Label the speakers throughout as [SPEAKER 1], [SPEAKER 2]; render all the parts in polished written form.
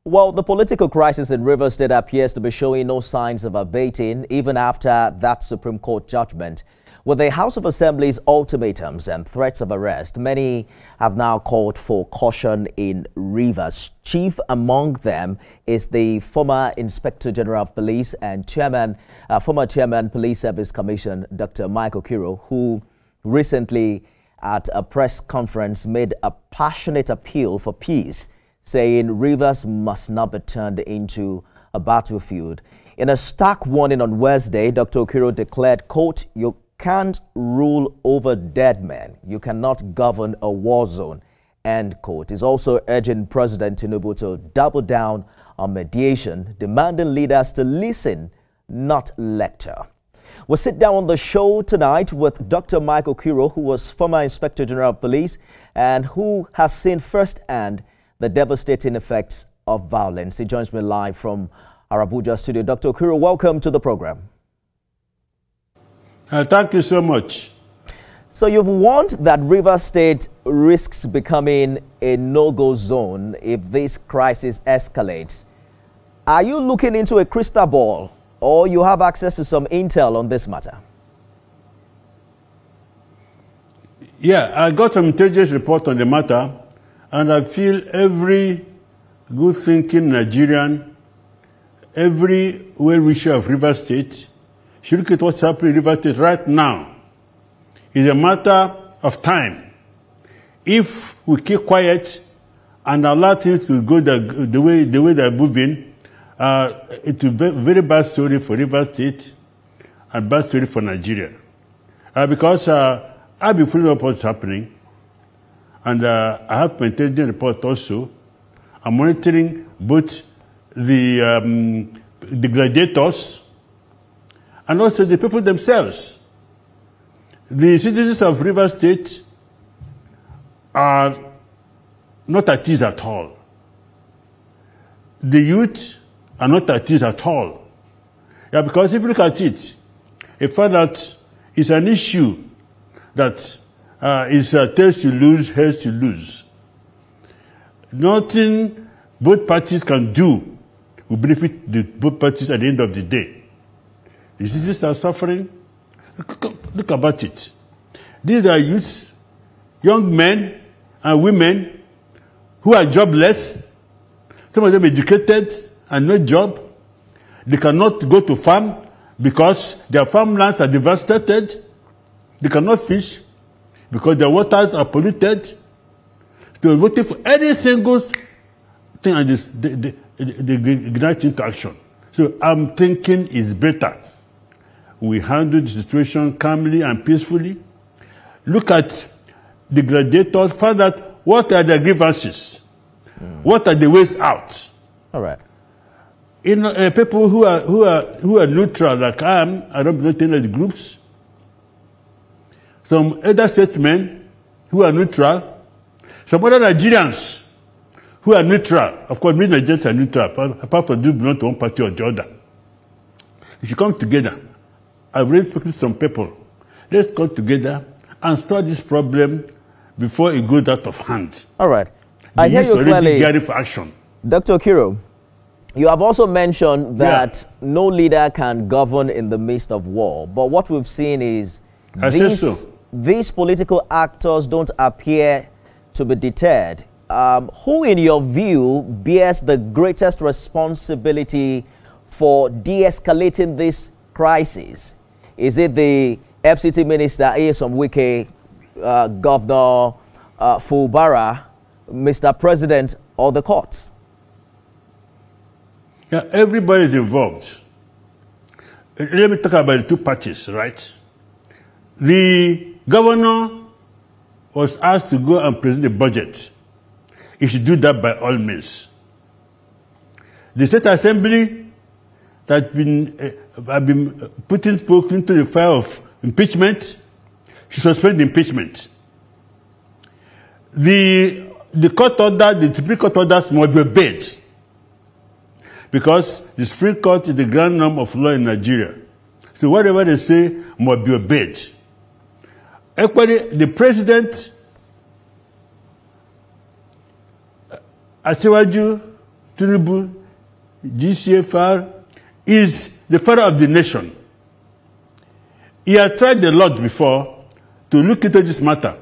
[SPEAKER 1] Well, the political crisis in Rivers State appears to be showing no signs of abating even after that Supreme Court judgment. With the House of Assembly's ultimatums and threats of arrest, many have now called for caution in Rivers. Chief among them is the former Inspector General of Police and former Chairman Police Service Commission, Dr. Okiro, who recently at a press conference made a passionate appeal for peace, saying Rivers must not be turned into a battlefield. In a stark warning on Wednesday, Dr. Okiro declared, quote, "You can't rule over dead men. You cannot govern a war zone," end quote. He's also urging President Tinubu to double down on mediation, demanding leaders to listen, not lecture. We'll sit down on the show tonight with Dr. Okiro, who was former Inspector General of Police and who has seen firsthand the devastating effects of violence. He joins me live from our Abuja studio. Dr. Okiro, welcome to the program.
[SPEAKER 2] Thank you so much.
[SPEAKER 1] So you've warned that Rivers State risks becoming a no-go zone if this crisis escalates. Are you looking into a crystal ball, or you have access to some intel on this matter?
[SPEAKER 2] Yeah, I got some intelligence report on the matter, and I feel every good-thinking Nigerian, every well-wisher of Rivers State should look at what's happening in Rivers State right now. It's a matter of time. If we keep quiet and allow things to go the way they're moving, it will be a very bad story for Rivers State and bad story for Nigeria. Because I've been following up what's happening, and I have my intelligence report also. I'm monitoring both the gladiators and also the people themselves. The citizens of Rivers State are not at ease at all. The youth are not at ease at all. Yeah, because if you look at it, you find that it's an issue that is tails to lose, heads to lose. Nothing both parties can do will benefit both parties at the end of the day. The citizens are suffering. Look about it. These are youths, young men and women who are jobless. Some of them educated and no job. They cannot go to farm because their farmlands are devastated. They cannot fish because their waters are polluted. So voting for any single thing and they ignite into action. So I'm thinking it's better we handle the situation calmly and peacefully. Look at the gladiators, find out what are their grievances, what are the ways out.
[SPEAKER 1] All right.
[SPEAKER 2] You know, people who are neutral, like I don't belong to any of the groups. Some other statesmen who are neutral, some other Nigerians who are neutral. Of course, many Nigerians are neutral, apart from those who belong to one party or the other. If you come together, I've already spoken to some people. Let's come together and start this problem before it goes out of hand.
[SPEAKER 1] All right. I hear you clearly,
[SPEAKER 2] gearing for action. Dr.
[SPEAKER 1] Okiro, you have also mentioned that no leader can govern in the midst of war. But what we've seen is these political actors don't appear to be deterred. Who, in your view, bears the greatest responsibility for de-escalating this crisis? Is it the FCT Minister, Ayesom Wike, Governor Fulbara, Mr. President, or the courts?
[SPEAKER 2] Yeah, everybody is involved. Let me talk about the two parties, right? The governor was asked to go and present the budget. He should do that by all means. The State Assembly that have been putting spoke into the fire of impeachment should suspend the impeachment. The court order, the Supreme Court orders must be obeyed, because the Supreme Court is the grand norm of law in Nigeria. So whatever they say must be obeyed. Equally, the president, Asiwaju, Tinubu, GCFR, is the father of the nation. He had tried a lot before to look into this matter,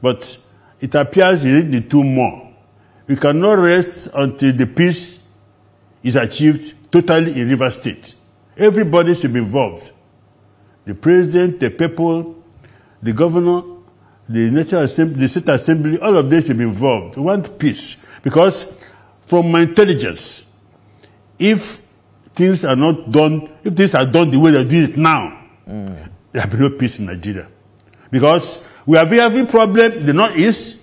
[SPEAKER 2] but it appears he needs to do more. We cannot rest until the peace is achieved totally in Rivers State. Everybody should be involved. The president, the people, the governor, the National Assembly, the State Assembly, all of them should be involved. We want peace. Because from my intelligence, if things are not done, if things are done the way they do it now, there will be no peace in Nigeria. Because we are having problem in the Northeast,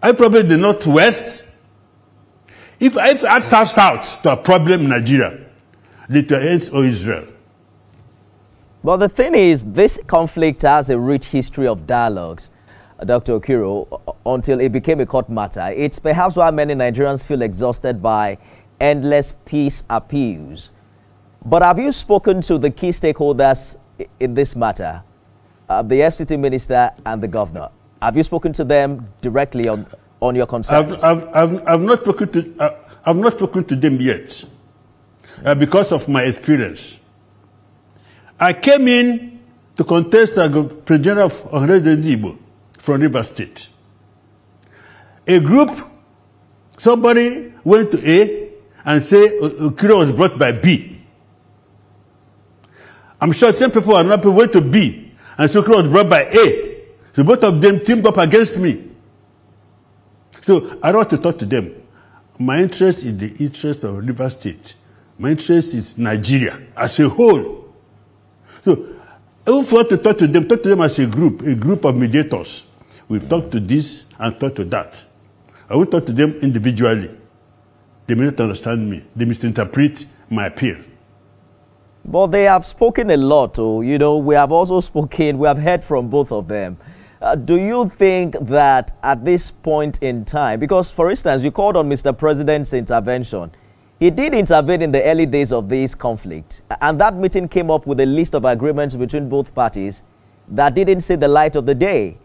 [SPEAKER 2] I problem in the Northwest. If I add South to a problem in Nigeria, it will end all Israel.
[SPEAKER 1] Well, the thing is, this conflict has a rich history of dialogues, Dr. Okiro, until it became a court matter. It's perhaps why many Nigerians feel exhausted by endless peace appeals. But have you spoken to the key stakeholders in this matter, the FCT minister and the governor? Have you spoken to them directly on your concerns?
[SPEAKER 2] I've not spoken to them yet because of my experience. I came in to contest as President of Okiro from Rivers State. A group, somebody went to A and said Okiro was brought by B. I'm sure some people are not went to B and so Okiro was brought by A. So both of them teamed up against me. So I don't want to talk to them. My interest is the interest of Rivers State. My interest is Nigeria as a whole. So if you want to talk to them as a group of mediators. We've talked to this and talked to that. I will talk to them individually. They may not understand me. They misinterpret my appeal.
[SPEAKER 1] But they have spoken a lot. You know, we have also spoken, we have heard from both of them. Do you think that at this point in time, because for instance, you called on Mr. President's intervention. He did intervene in the early days of this conflict. And that meeting came up with a list of agreements between both parties that didn't see the light of the day.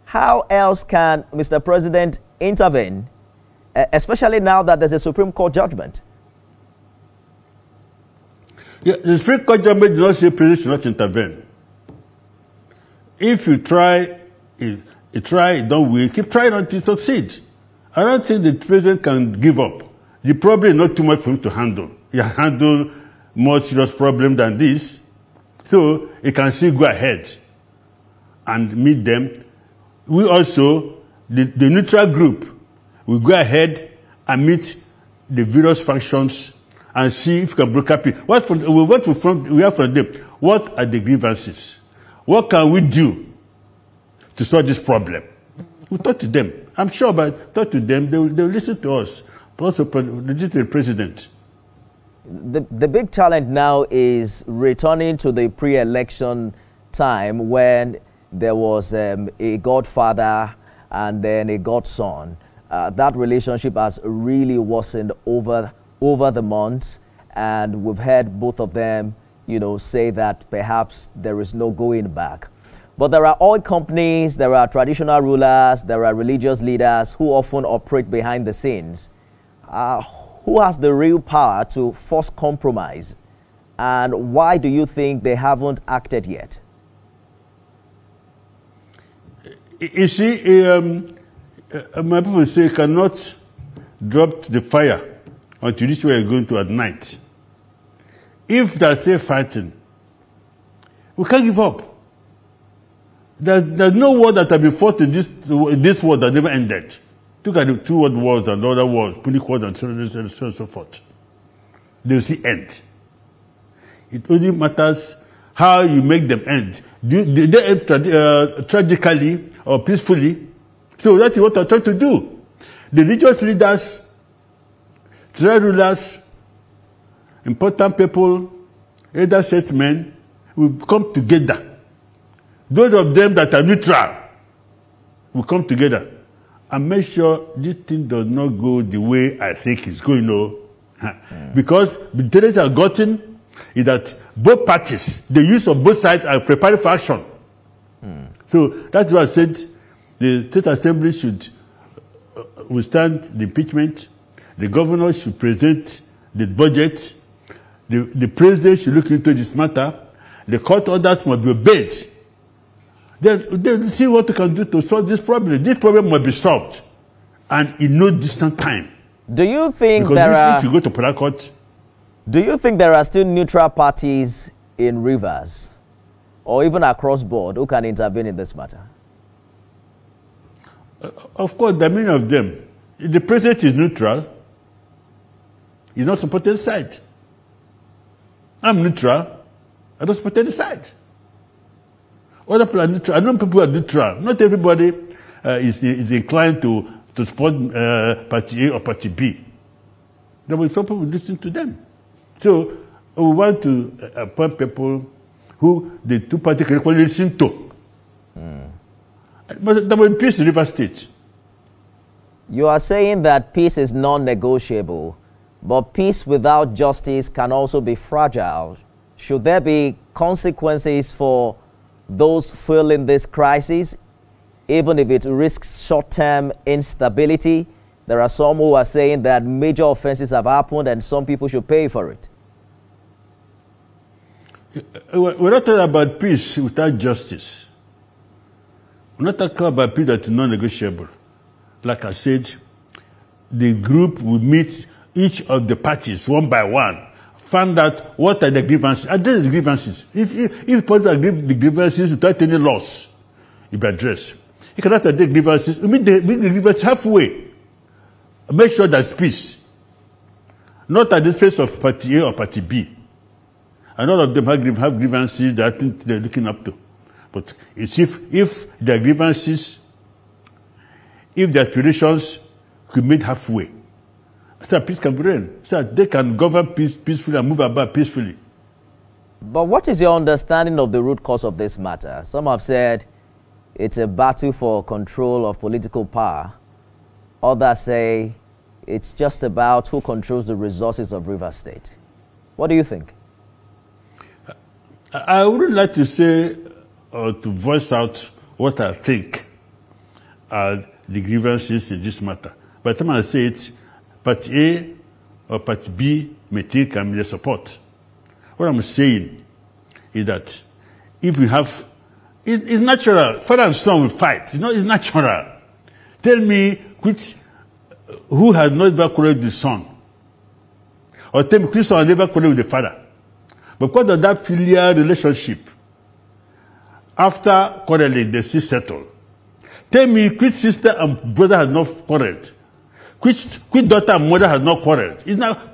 [SPEAKER 1] How else can Mr. President intervene, especially now that there's a Supreme Court judgment?
[SPEAKER 2] Yeah, the Supreme Court judgment did not say President should not intervene. If you try, you don't win, keep trying until you succeed. I don't think the President can give up. The problem is not too much for him to handle. He has handled more serious problem than this. So he can still go ahead and meet them. We also, the neutral group, will go ahead and meet the various factions and see if we can broker peace. We have from them. What are the grievances? What can we do to solve this problem? We'll talk to them. I'm sure about talk to them, they'll listen to us. Also, the president.
[SPEAKER 1] The big challenge now is returning to the pre-election time when there was a godfather and then a godson. That relationship has really worsened over the months, and we've heard both of them, you know, say that perhaps there is no going back. But there are oil companies, there are traditional rulers, there are religious leaders who often operate behind the scenes. Who has the real power to force compromise? And why do you think they haven't acted yet?
[SPEAKER 2] You see, my people say cannot drop the fire until this way you're going to at night. If they say fighting, we can't give up. There's no war that has been fought in this war that never ended. Look at the 2 world wars and other wars, Punic Wars and so on and so forth. They'll see end. It only matters how you make them end. Do they end tragically or peacefully? So that's what I'm trying to do. The religious leaders, trade rulers, important people, elder statesmen will come together. Those of them that are neutral will come together and make sure this thing does not go the way I think it's going to. Because the intelligence I've gotten is that both parties, the use of both sides are preparing for action. So that's why I said the State Assembly should withstand the impeachment. The governor should present the budget. The president should look into this matter. The court orders must be obeyed. Then see what they can do to solve this problem. This problem must be solved, and in no distant time.
[SPEAKER 1] Do you think
[SPEAKER 2] if you go to Port Harcourt,
[SPEAKER 1] do you think there are still neutral parties in Rivers, or even across board, who can intervene in this matter?
[SPEAKER 2] Of course, there are many of them. The president is neutral. He's not supporting the side. I'm neutral. I don't support any side. Other people are neutral. I know people are neutral. Not everybody is inclined to support party A or party B. There will be some people who listen to them. So we want to appoint people who the two parties can equally listen to. But there will be peace in River State.
[SPEAKER 1] You are saying that peace is non-negotiable, but peace without justice can also be fragile. Should there be consequences for those feeling this crisis, even if it risks short-term instability? There are some who are saying that major offenses have happened and some people should pay for it.
[SPEAKER 2] We're not talking about peace without justice. We're not talking about peace that is non-negotiable. Like I said, the group will meet each of the parties one by one, find out what are the grievances, address the grievances. If parties agree the grievances without any loss, it be addressed. You cannot address grievances, meet the grievances halfway. Make sure there's peace. Not at the face of party A or party B. And all of them have grievances that I think they're looking up to. But it's if their grievances, if their aspirations could meet halfway, so peace can be reign. So they can govern peacefully and move about peacefully.
[SPEAKER 1] But what is your understanding of the root cause of this matter? Some have said it's a battle for control of political power. Others say it's just about who controls the resources of River State. What do you think?
[SPEAKER 2] I wouldn't like to say or to voice out what I think are the grievances in this matter. By the time I say it, Party A or Party B may think I'm their support. What I'm saying is that if we have, it's natural. Father and son will fight. You know, it's natural. Tell me who has not ever quarreled with the son, or tell me which son has never quarreled with the father. But because of that filial relationship, after quarreling, they still settle. Tell me which sister and brother has not quarreled. Which daughter and mother has not quarreled.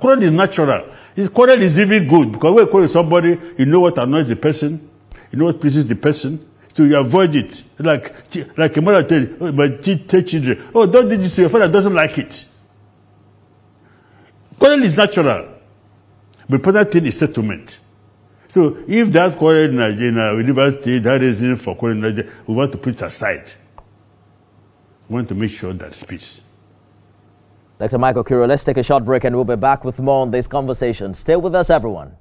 [SPEAKER 2] Quarrel is natural. Quarrel is even good, because when you quarrel with somebody, you know what annoys the person, you know what pleases the person, so you avoid it. Like a mother tell children, oh, don't do this to your father, doesn't like it. Quarrel is natural. But the important thing is settlement. So if that quarrel in Nigeria, university, that reason for quarrel in Nigeria, we want to put it aside. We want to make sure there's peace.
[SPEAKER 1] Dr. Okiro, let's take a short break and we'll be back with more on this conversation. Stay with us, everyone.